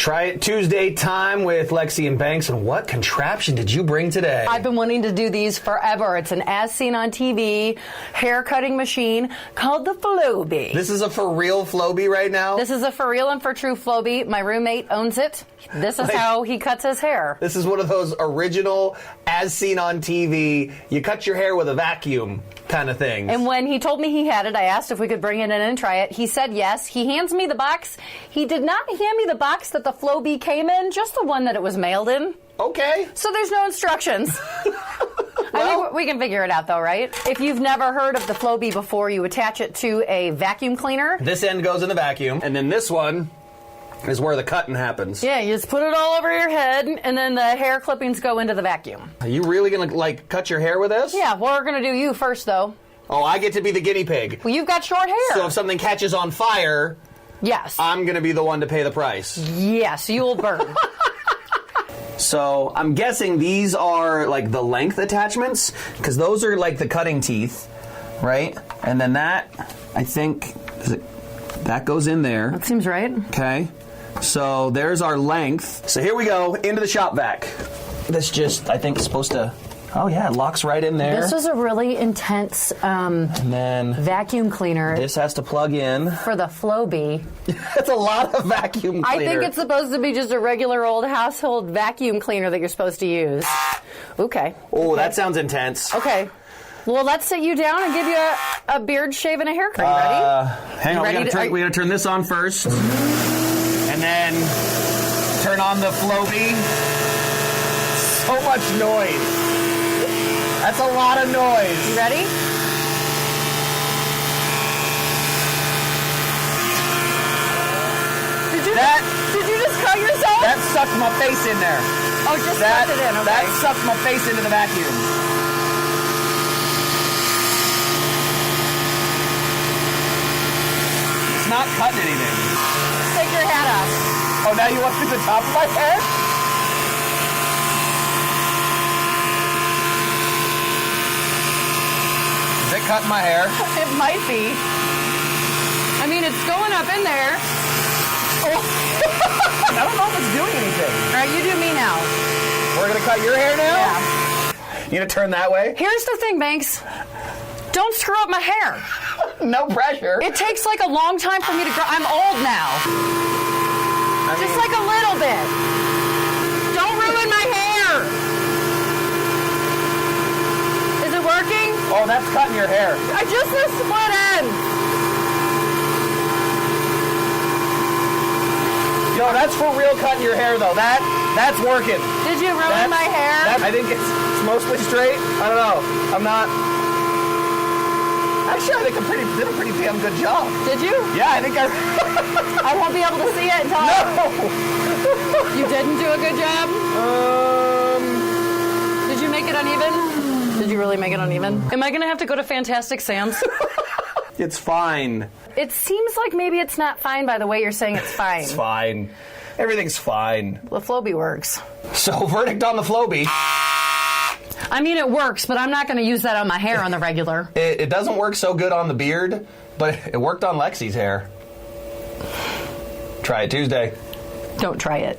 Try It Tuesday time with Lexi and Banks. And what contraption did you bring today? I've been wanting to do these forever. It's an as seen on TV hair cutting machine called the Flowbee. This is a for real Flowbee right now? This is a for real and for true Flowbee. My roommate owns it. This is how he cuts his hair. This is one of those original as seen on TV, you cut your hair with a vacuum kind of things. And when he told me he had it, I asked if we could bring it in and try it. He said yes. He hands me the box. He did not hand me the box that the Flowbee came in, just the one that it was mailed in. Okay. So there's no instructions. I think we can figure it out, though, right? If you've never heard of the Flowbee before, you attach it to a vacuum cleaner. This end goes in the vacuum, and then this one is where the cutting happens. Yeah, you just put it all over your head, and then the hair clippings go into the vacuum. Are you really going to, like, cut your hair with this? Yeah, we're going to do you first, though. Oh, I get to be the guinea pig. Well, you've got short hair. So if something catches on fire, yes, I'm going to be the one to pay the price. Yes, you will burn. So I'm guessing these are like the length attachments, because those are like the cutting teeth, right? And then that, I think, that goes in there. That seems right. Okay. So there's our length. So here we go, into the shop vac. This just, I think, is supposed to... Oh, yeah, it locks right in there. This was a really intense and then vacuum cleaner. This has to plug in. For the Flowbee. That's a lot of vacuum cleaner. I think it's supposed to be just a regular old household vacuum cleaner that you're supposed to use. Okay. Oh, that sounds intense. Okay. Well, let's sit you down and give you a beard shave and a haircut. Ready? Hang on, we gotta turn this on first. And then turn on the Flowbee. So much noise. That's a lot of noise. You ready? Did you just cut yourself? That sucked my face in there. Oh, just sucked it in, okay. That sucked my face into the vacuum. It's not cutting anything. Take your hat off. Oh, now you want to do the top of my hair? Is it cutting my hair? It might be. I mean, it's going up in there. Oh. I don't know if it's doing anything. All right, you do me now. We're going to cut your hair now? Yeah. You going to turn that way? Here's the thing, Banks. Don't screw up my hair. No pressure. It takes like a long time for me to grow. I'm old now. Just like a little bit. Don't ruin my hair. Is it working? Oh, that's cutting your hair. I just a split end. Yo, that's for real cutting your hair, though. That's working. Did you ruin my hair? I think it's mostly straight. I don't know. I'm not... Actually, I think I did a pretty damn good job. Did you? Yeah, I think I... I won't be able to see it until... No! You didn't do a good job? Did you make it uneven? Did you really make it uneven? Am I going to have to go to Fantastic Sam's? It's fine. It seems like maybe it's not fine by the way you're saying it's fine. It's fine. Everything's fine. The Flowbee works. So, verdict on the Flowbee. I mean, it works, but I'm not going to use that on my hair on the regular. It doesn't work so good on the beard, but it worked on Lexi's hair. Try it Tuesday. Don't try it.